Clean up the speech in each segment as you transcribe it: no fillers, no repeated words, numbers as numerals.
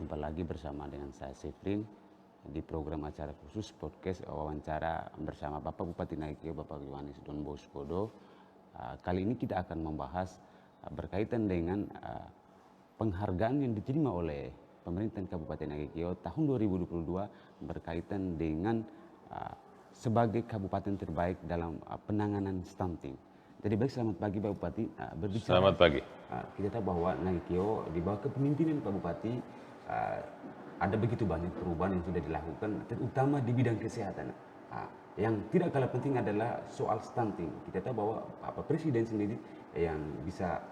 Berjumpa lagi bersama dengan saya Sefrin di program acara khusus podcast wawancara bersama Bapak Bupati Nagekeo, Bapak Yohanes Don Bosco. Kali ini kita akan membahas berkaitan dengan penghargaan yang diterima oleh pemerintah Kabupaten Nagekeo tahun 2022 berkaitan dengan sebagai kabupaten terbaik dalam penanganan stunting. Jadi baik, selamat pagi Pak Bupati. Berbicara, selamat pagi. Kita tahu bahwa Nagekeo di bawah kepemimpinan Pak Bupati ada begitu banyak perubahan yang sudah dilakukan, terutama di bidang kesehatan. Yang tidak kalah penting adalah soal stunting. Kita tahu bahwa Pak Presiden sendiri yang bisa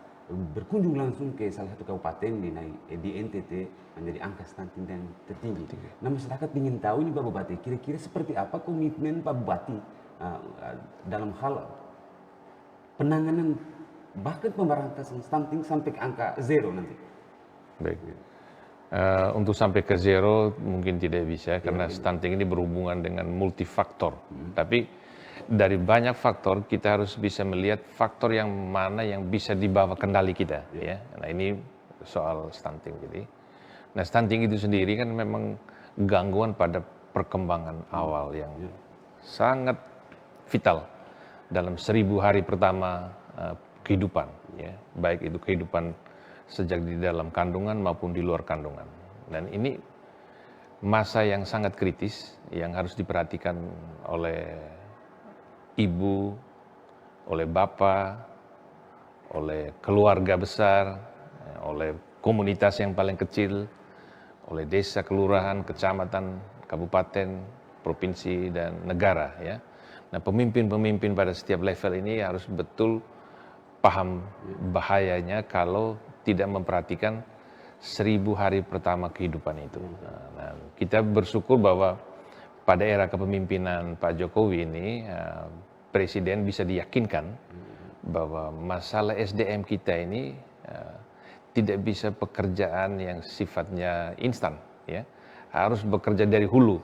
berkunjung langsung ke salah satu kabupaten di NTT menjadi angka stunting yang tertinggi. Nah, masyarakat ingin tahu ini Pak Bupati, kira-kira seperti apa komitmen Pak Bupati dalam hal penanganan bahkan pemberantasan stunting sampai ke angka zero nanti. Baik. Untuk sampai ke zero mungkin tidak bisa karena stunting ini berhubungan dengan multifaktor. Tapi dari banyak faktor kita harus bisa melihat faktor yang mana yang bisa dibawa kendali kita. Ya. Nah ini soal stunting. Jadi, nah stunting itu sendiri kan memang gangguan pada perkembangan awal yang sangat vital dalam 1000 hari pertama kehidupan, ya, baik itu kehidupan sejak di dalam kandungan maupun di luar kandungan. Dan ini masa yang sangat kritis yang harus diperhatikan oleh ibu, oleh bapak, oleh keluarga besar, oleh komunitas yang paling kecil, oleh desa, kelurahan, kecamatan, kabupaten, provinsi, dan negara, ya. Nah, pemimpin-pemimpin pada setiap level ini harus betul paham bahayanya kalau tidak memperhatikan 1000 hari pertama kehidupan itu. Nah, kita bersyukur bahwa pada era kepemimpinan Pak Jokowi ini, Presiden bisa diyakinkan bahwa masalah SDM kita ini tidak bisa pekerjaan yang sifatnya instan, ya, harus bekerja dari hulu.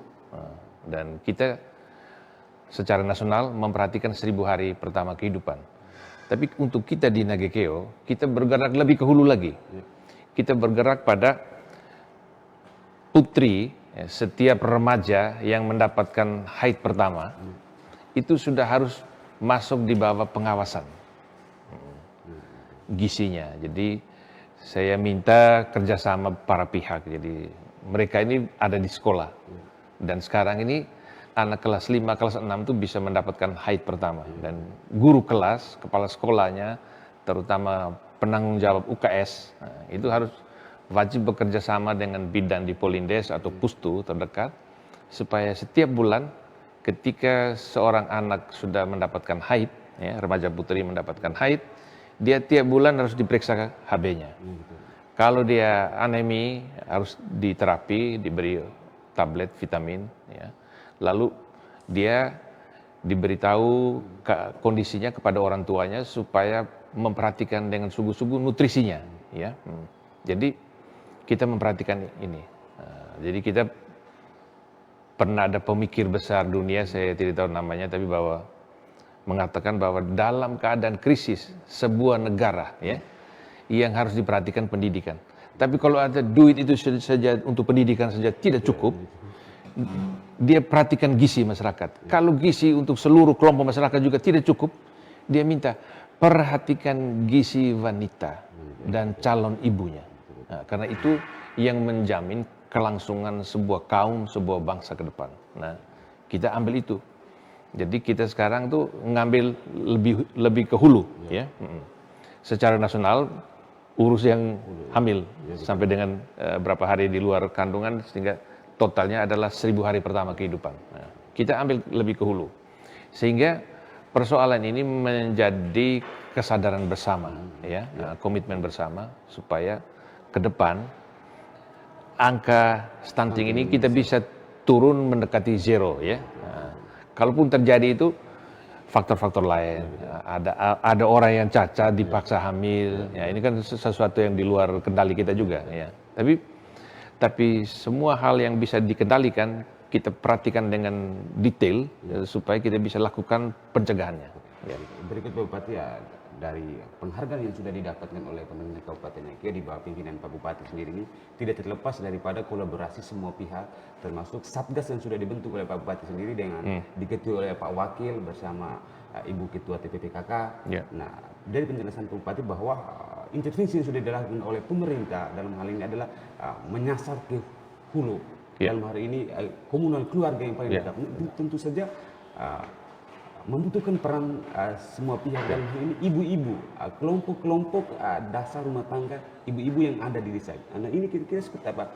Dan kita secara nasional memperhatikan 1000 hari pertama kehidupan. Tapi untuk kita di Nagekeo, kita bergerak lebih ke hulu lagi. Kita bergerak pada putri, ya, setiap remaja yang mendapatkan haid pertama, itu sudah harus masuk di bawah pengawasan gisinya. Jadi saya minta kerjasama para pihak. Jadi mereka ini ada di sekolah. Dan sekarang ini anak kelas 5, kelas 6 itu bisa mendapatkan haid pertama. Dan guru kelas, kepala sekolahnya, terutama penanggung jawab UKS, itu harus wajib bekerja sama dengan bidan di Polindes atau Pustu terdekat, supaya setiap bulan ketika seorang anak sudah mendapatkan haid, ya, remaja putri mendapatkan haid, dia tiap bulan harus diperiksa HB-nya. Kalau dia anemi, harus diterapi, diberi tablet vitamin, ya. Lalu dia diberitahu kondisinya kepada orang tuanya supaya memperhatikan dengan sungguh-sungguh nutrisinya, ya. Jadi kita memperhatikan ini. Jadi kita pernah ada pemikir besar dunia, saya tidak tahu namanya, tapi bahwa mengatakan bahwa dalam keadaan krisis sebuah negara, ya, yang harus diperhatikan pendidikan. Tapi kalau ada duit itu saja untuk pendidikan saja tidak cukup, dia perhatikan gizi masyarakat. Kalau gizi untuk seluruh kelompok masyarakat juga tidak cukup, dia minta perhatikan gizi wanita dan calon ibunya. Nah, karena itu yang menjamin kelangsungan sebuah kaum, sebuah bangsa ke depan. Nah, kita ambil itu. Jadi kita sekarang tuh ngambil lebih ke hulu, ya. Secara nasional urus yang hamil sampai dengan berapa hari di luar kandungan sehingga totalnya adalah 1000 hari pertama kehidupan. Nah, kita ambil lebih ke hulu. Sehingga persoalan ini menjadi kesadaran bersama, ya, komitmen bersama supaya ke depan angka stunting ini kita bisa turun mendekati zero, ya. Nah, kalaupun terjadi itu faktor-faktor lain, ada orang yang cacat dipaksa hamil, ya, ini kan sesuatu yang di luar kendali kita juga, ya. Tapi semua hal yang bisa dikendalikan kita perhatikan dengan detail, supaya kita bisa lakukan pencegahannya. Berikut Pak Bupati, dari penghargaan yang sudah didapatkan oleh pemerintah Kabupaten Nangkia di bawah pimpinan Pak Bupati sendiri ini tidak terlepas daripada kolaborasi semua pihak, termasuk Satgas yang sudah dibentuk oleh Pak Bupati sendiri dengan diketuai oleh Pak Wakil bersama Ibu Ketua TPPKK. Nah, dari penjelasan Pak Bupati bahwa intervensi yang sudah dilakukan oleh pemerintah dalam hal ini adalah menyasar ke hulu. Dalam hari ini komunal keluarga yang paling dekat. Tentu saja membutuhkan peran semua pihak dalam hal ini ibu-ibu, kelompok-kelompok dasar rumah tangga ibu-ibu yang ada di desa. Nah ini kira-kira seperti apa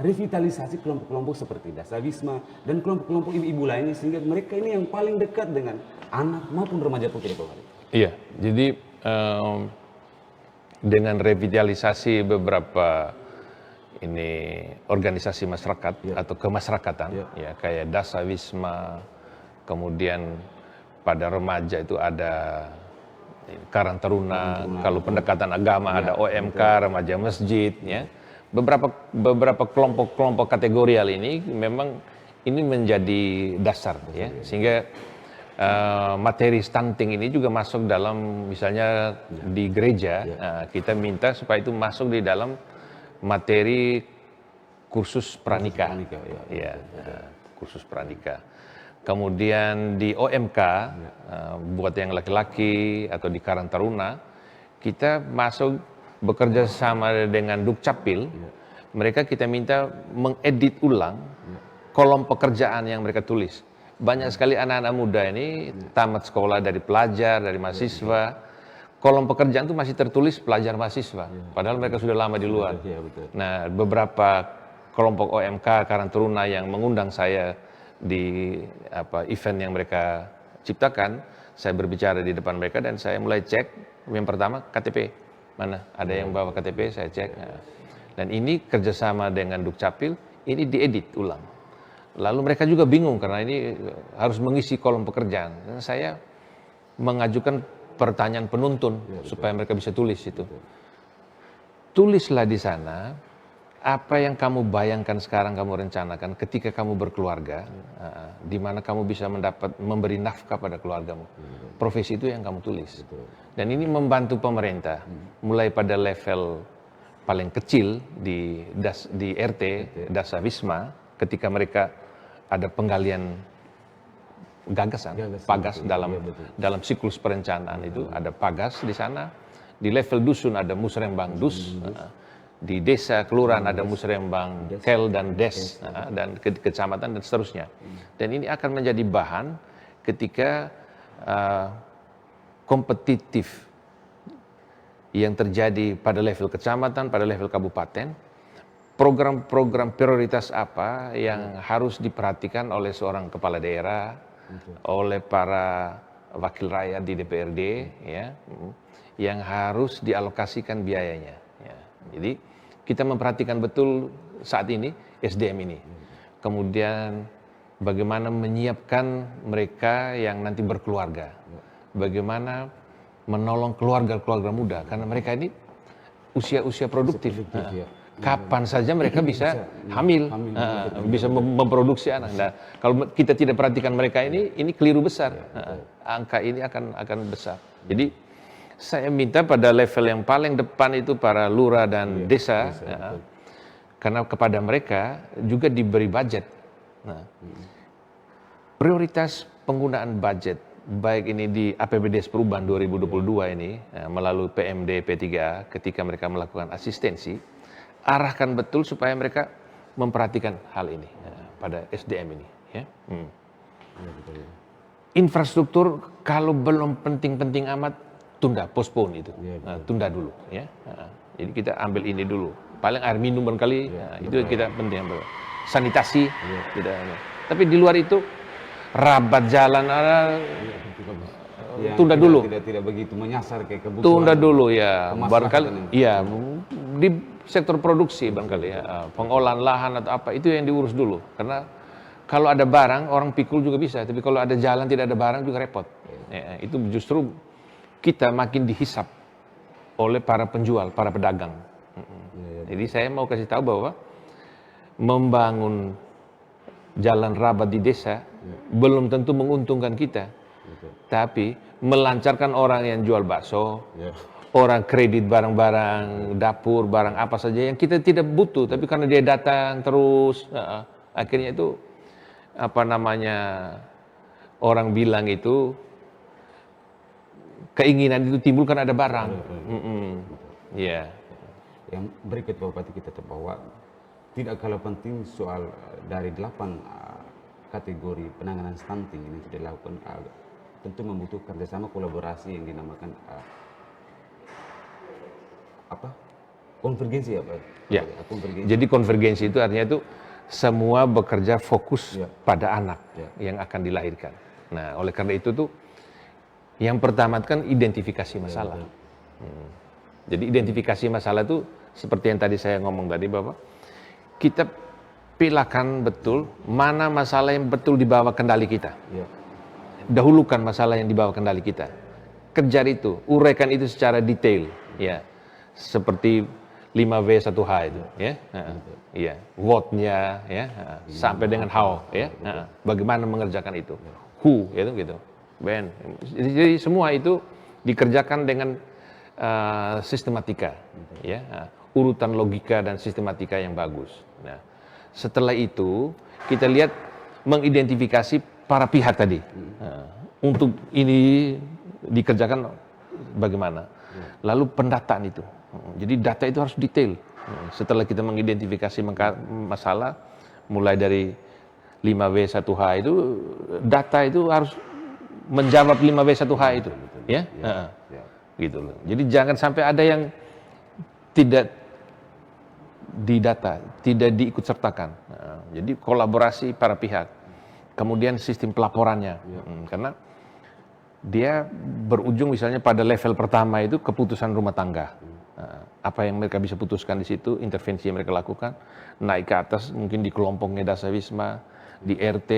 revitalisasi kelompok-kelompok seperti Dasa Wisma dan kelompok-kelompok ibu-ibu lainnya sehingga mereka ini yang paling dekat dengan anak maupun remaja putri. Iya, jadi dengan revitalisasi beberapa ini organisasi masyarakat atau kemasyarakatan ya kayak Dasa Wisma, kemudian pada remaja itu ada Karang Taruna, kalau pendekatan agama ada OMK, remaja masjid, ya. Beberapa kelompok-kelompok kategorial ini memang ini menjadi dasar, ya, sehingga materi stunting ini juga masuk dalam misalnya di gereja, kita minta supaya itu masuk di dalam materi kursus pranikah, kursus pranikah. Kemudian di OMK, buat yang laki-laki atau di Karang Taruna, kita masuk bekerja sama dengan Dukcapil. Mereka kita minta mengedit ulang kolom pekerjaan yang mereka tulis. Banyak sekali anak-anak muda ini tamat sekolah dari pelajar, dari mahasiswa. Kolom pekerjaan itu masih tertulis pelajar mahasiswa, padahal mereka sudah lama di luar. Nah, beberapa kelompok OMK Karang Taruna yang mengundang saya di event yang mereka ciptakan, saya berbicara di depan mereka dan saya mulai cek. Yang pertama KTP, mana ada yang bawa KTP, saya cek. Dan ini kerjasama dengan Dukcapil, ini diedit ulang. Lalu mereka juga bingung karena ini harus mengisi kolom pekerjaan. Dan saya mengajukan pertanyaan penuntun supaya mereka bisa tulis itu. Tulislah di sana apa yang kamu bayangkan sekarang kamu rencanakan ketika kamu berkeluarga, di mana kamu bisa memberi nafkah pada keluargamu. Profesi itu yang kamu tulis. Dan ini membantu pemerintah, mulai pada level paling kecil di RT, Dasa Wisma, ketika mereka ada penggalian gagasan, pagas dalam siklus perencanaan itu ada pagas di sana. Di level dusun ada musrembang dus. Di desa kelurahan ada musrembang kel dan des, dan kecamatan dan seterusnya. Dan ini akan menjadi bahan ketika kompetitif yang terjadi pada level kecamatan, pada level kabupaten, program-program prioritas apa yang harus diperhatikan oleh seorang kepala daerah, oleh para wakil rakyat di DPRD, ya, yang harus dialokasikan biayanya. Ya. Jadi kita memperhatikan betul saat ini SDM ini. Kemudian bagaimana menyiapkan mereka yang nanti berkeluarga. Bagaimana menolong keluarga-keluarga muda karena mereka ini usia-usia produktif. Kapan saja mereka bisa hamil, bisa memproduksi anak. Nah, kalau kita tidak perhatikan mereka ini keliru besar. Angka ini akan besar. Jadi saya minta pada level yang paling depan itu para lurah dan desa, karena kepada mereka juga diberi budget. Nah, prioritas penggunaan budget, baik ini di APBDes Perubahan 2022 ini, melalui PMD P3A, ketika mereka melakukan asistensi, arahkan betul supaya mereka memperhatikan hal ini pada SDM ini. Ya. Infrastruktur kalau belum penting-penting amat, tunda, postpone itu, tunda dulu, ya. Jadi kita ambil ini dulu. Paling air minum barangkali, itu kita penting ambil. Sanitasi, tapi di luar itu rabat jalan tunda dulu. Tidak begitu menyasar ke kebutuhan. Tunda dulu ya, barangkali, ya di sektor produksi barangkali ya, pengolahan lahan atau apa itu yang diurus dulu. Karena kalau ada barang orang pikul juga bisa, tapi kalau ada jalan tidak ada barang juga repot. Ya, itu justru kita makin dihisap oleh para penjual, para pedagang. Jadi saya mau kasih tahu bahwa membangun jalan rabat di desa belum tentu menguntungkan kita. tapi melancarkan orang yang jual bakso, Ya. orang kredit barang-barang dapur, barang apa saja yang kita tidak butuh, tapi karena dia datang terus, akhirnya itu apa namanya, orang bilang itu keinginan itu timbul karena ada barang. Iya. Yang berikut Bapak Bupati kita tahu bahwa tidak kalah penting soal dari 8 kategori penanganan stunting ini sudah dilakukan, tentu membutuhkan kerjasama kolaborasi yang dinamakan konvergensi ya Pak? Ya. Konvergensi. Jadi konvergensi itu artinya itu semua bekerja fokus Ya. pada anak yang akan dilahirkan. Nah, oleh karena itu tuh yang pertama kan identifikasi masalah. Jadi identifikasi masalah itu seperti yang tadi saya ngomong tadi Bapak, kita pilahkan betul mana masalah yang betul dibawa kendali kita. Ya. Dahulukan masalah yang dibawa kendali kita. Kejar itu, uraikan itu secara detail, ya. Seperti 5W 1H itu, ya. Iya, what-nya, ya, sampai dengan how, ya. Bagaimana mengerjakan itu. Who, gitu. Ben. Jadi semua itu dikerjakan dengan sistematika, ya. Urutan logika dan sistematika yang bagus. Nah, setelah itu kita lihat mengidentifikasi para pihak tadi. Untuk ini dikerjakan bagaimana. Lalu pendataan itu. Jadi data itu harus detail. Setelah kita mengidentifikasi masalah, mulai dari 5W 1H itu, data itu harus menjawab 5W 1H itu. Ya? Gitu loh. Jadi jangan sampai ada yang tidak didata, tidak diikut sertakan. Jadi kolaborasi para pihak. Kemudian sistem pelaporannya. Karena dia berujung misalnya pada level pertama itu keputusan rumah tangga. Apa yang mereka bisa putuskan di situ, intervensi yang mereka lakukan, naik ke atas mungkin di kelompoknya Dasa Wisma, di RT,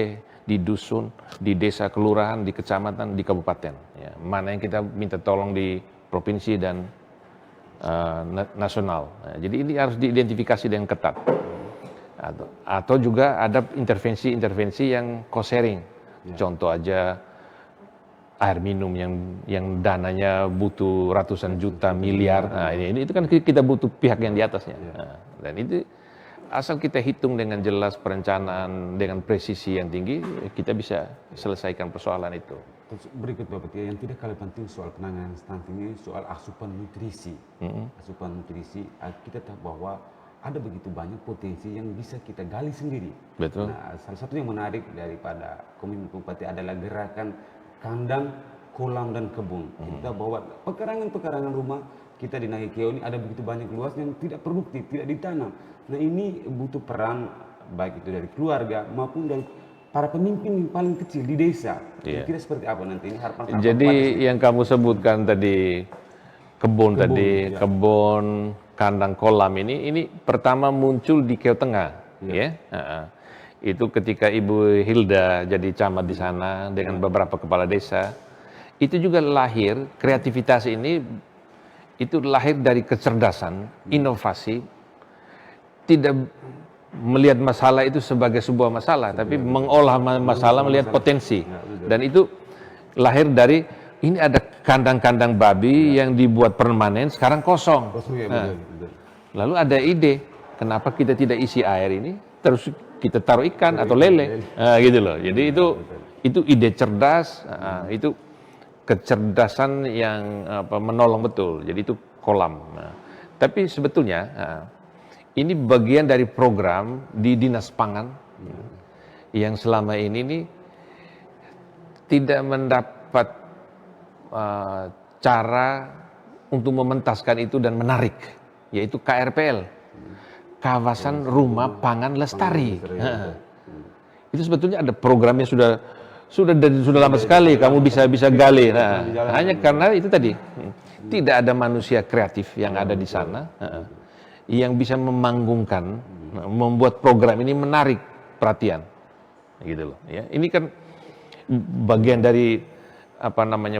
di dusun, di desa kelurahan, di kecamatan, di kabupaten. Ya, mana yang kita minta tolong di provinsi dan nasional. Nah, jadi ini harus diidentifikasi dengan ketat. Atau juga ada intervensi-intervensi yang co-sharing. Contoh aja air minum yang dananya butuh ratusan juta miliar. Nah, ini itu kan kita butuh pihak yang di atasnya. Nah, dan itu asal kita hitung dengan jelas perencanaan dengan presisi yang tinggi, kita bisa selesaikan persoalan itu. Terus berikut Bapak, yang tidak kalah penting soal penanganan stunting ini soal asupan nutrisi. Asupan nutrisi, kita tahu bahwa ada begitu banyak potensi yang bisa kita gali sendiri. Betul. Nah, salah satu yang menarik daripada Komitmen Bupati adalah gerakan kandang, kolam dan kebun. Kita bawa pekarangan-pekarangan rumah kita di Nahikeo ini ada begitu banyak luas yang tidak produktif, tidak ditanam. Nah ini butuh peran baik itu dari keluarga maupun dari para pemimpin yang paling kecil di desa. Kira-kira seperti apa nanti ini harapan? Jadi yang kamu sebutkan tadi kebun tadi, kebun, kandang, kolam ini pertama muncul di Keo Tengah, ya. Itu ketika Ibu Hilda jadi camat di sana dengan beberapa kepala desa, itu juga lahir kreativitas ini, itu lahir dari kecerdasan, inovasi, tidak melihat masalah itu sebagai sebuah masalah, tapi mengolah masalah melihat potensi. Dan itu lahir dari ini ada kandang-kandang babi yang dibuat permanen, sekarang kosong. Lalu ada ide, kenapa kita tidak isi air ini, terus kita taruh ikan atau lele, gitu loh. Jadi itu ide cerdas, itu kecerdasan yang menolong betul. Jadi itu kolam. Tapi sebetulnya ini bagian dari program di Dinas Pangan yang selama ini nih tidak mendapat cara untuk mementaskan itu dan menarik, yaitu KRPL. Kawasan Rumah Pangan Lestari. Itu sebetulnya ada programnya sudah lama sekali, kamu bisa gali. Nah, hanya karena itu tadi tidak ada manusia kreatif yang ada di sana yang bisa memanggungkan, membuat program ini menarik perhatian, gitu loh. Ya, ini kan bagian dari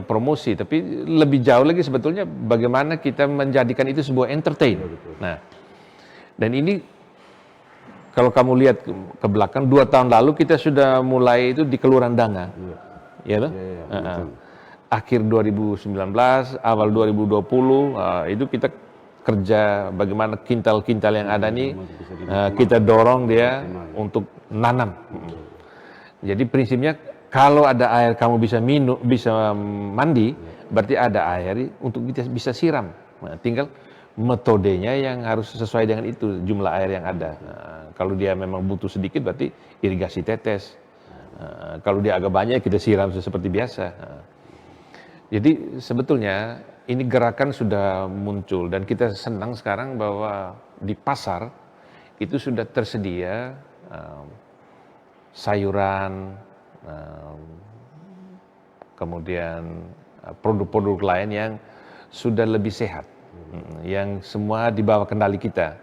promosi, tapi lebih jauh lagi sebetulnya bagaimana kita menjadikan itu sebuah entertain. Nah. Dan ini kalau kamu lihat ke belakang 2 tahun lalu kita sudah mulai itu di Kelurahan Danga. ya toh? Iya, betul. Akhir 2019, awal 2020 itu kita kerja bagaimana kintal-kintal yang ada nih kita dorong dia untuk nanam. Jadi prinsipnya kalau ada air kamu bisa minum, bisa mandi, berarti ada air untuk kita bisa siram. Nah, tinggal metodenya yang harus sesuai dengan itu jumlah air yang ada. Kalau dia memang butuh sedikit berarti irigasi tetes. Kalau dia agak banyak kita siram seperti biasa. Jadi sebetulnya ini gerakan sudah muncul dan kita senang sekarang bahwa di pasar itu sudah tersedia sayuran, kemudian produk-produk lain yang sudah lebih sehat, yang semua di bawah kendali kita.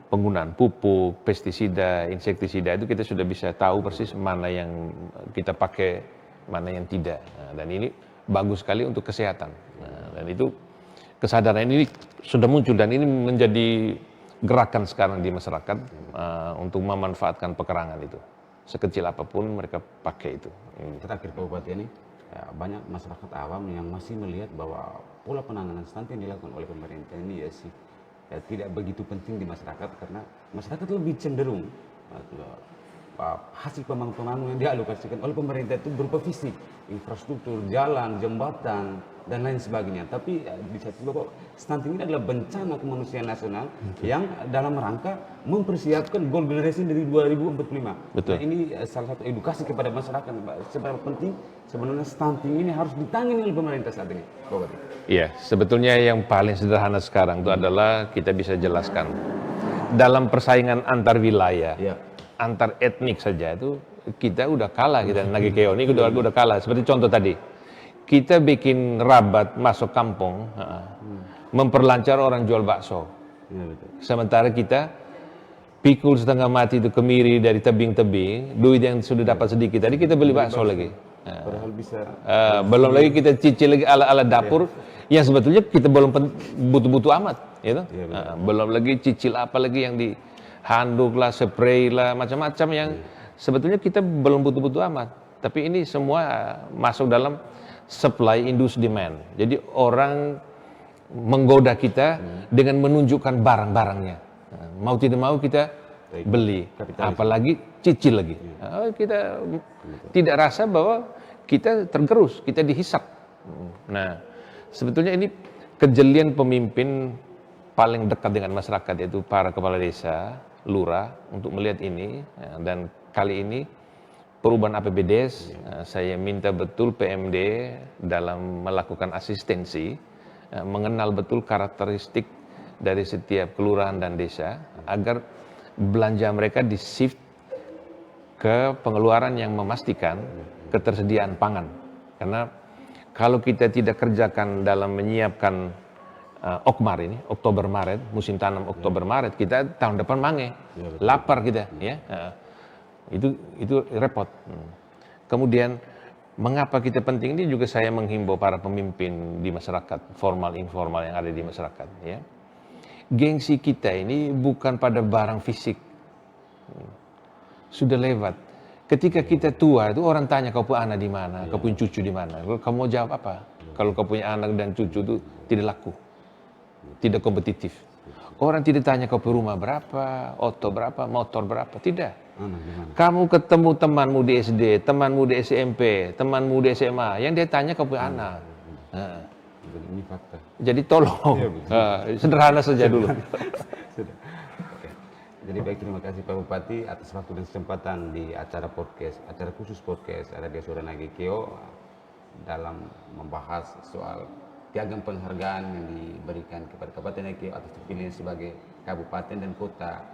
Penggunaan pupuk, pestisida, insektisida itu kita sudah bisa tahu persis mana yang kita pakai, mana yang tidak. Dan ini bagus sekali untuk kesehatan. Dan itu kesadaran ini sudah muncul dan ini menjadi gerakan sekarang di masyarakat untuk memanfaatkan pekerangan itu. Sekecil apapun mereka pakai itu. Terakhir Pak Bupati ini, banyak masyarakat awam yang masih melihat bahwa pola penanganan stunting yang dilakukan oleh pemerintah ini tidak begitu penting di masyarakat karena masyarakat lebih cenderung hasil pembangunan yang dialokasikan oleh pemerintah itu berupa fisik, infrastruktur, jalan, jembatan, dan lain sebagainya. Tapi di satu sisi stunting ini adalah bencana kemanusiaan nasional yang dalam rangka mempersiapkan goal generation dari 2045. Betul. Nah, ini salah satu edukasi kepada masyarakat, seberapa penting sebenarnya stunting ini harus ditangani oleh pemerintah saat ini, Pak Bupati. Iya, sebetulnya yang paling sederhana sekarang itu adalah kita bisa jelaskan dalam persaingan antar wilayah, antar etnik saja itu kita udah kalah kita Nage Keo ini udah kalah. Seperti contoh tadi, kita bikin rabat masuk kampung, memperlancar orang jual bakso. Sementara kita pikul setengah mati itu kemiri dari tebing-tebing, duit yang sudah dapat sedikit tadi kita beli bakso lagi. Padahal bisa. Belum lagi kita cicil lagi ala-ala dapur yang sebetulnya kita belum butuh-butuh amat, gitu. Belum lagi cicil apa lagi yang di handuk lah, spray lah, macam-macam yang sebetulnya kita belum butuh-butuh amat. Tapi ini semua masuk dalam supply induce demand. Jadi orang menggoda kita dengan menunjukkan barang-barangnya. Mau tidak mau kita beli, apalagi cicil lagi. Kita tidak rasa bahwa kita tergerus, kita dihisap. Nah, sebetulnya ini kejelian pemimpin paling dekat dengan masyarakat, yaitu para kepala desa, lurah, untuk melihat ini. Dan kali ini perubahan APBDes, saya minta betul PMD dalam melakukan asistensi, mengenal betul karakteristik dari setiap kelurahan dan desa, agar belanja mereka di-shift ke pengeluaran yang memastikan ketersediaan pangan. Karena kalau kita tidak kerjakan dalam menyiapkan Okmar ini, Oktober-Maret, musim tanam Oktober-Maret, kita tahun depan mange, lapar kita, ya. Itu repot. Kemudian mengapa kita penting ini juga saya menghimbau para pemimpin di masyarakat, formal informal yang ada di masyarakat, ya. Gengsi kita ini bukan pada barang fisik. Sudah lewat. Ketika kita tua itu orang tanya kau punya anak di mana, kau punya cucu di mana. Kamu mau jawab apa? Kalau kau punya anak dan cucu itu tidak laku, tidak kompetitif. Orang tidak tanya kau punya rumah berapa, auto berapa, motor berapa, tidak. Kamu ketemu temanmu di SD, temanmu di SMP, temanmu di SMA, yang dia tanya kau punya anak. Ini fakta. Jadi tolong, sederhana saja dulu. Jadi baik, terima kasih Pak Bupati atas waktu dan kesempatan di acara khusus podcast Radio Suara Nage Keo dalam membahas soal piagam penghargaan yang diberikan kepada Kabupaten Nage Keo atas terpilih sebagai kabupaten dan kota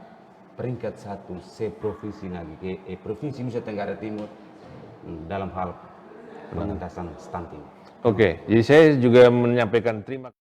peringkat 1 se-provinsi Provinsi Nusa Tenggara Timur dalam hal pengentasan stunting. Oke, jadi saya juga menyampaikan terima kasih.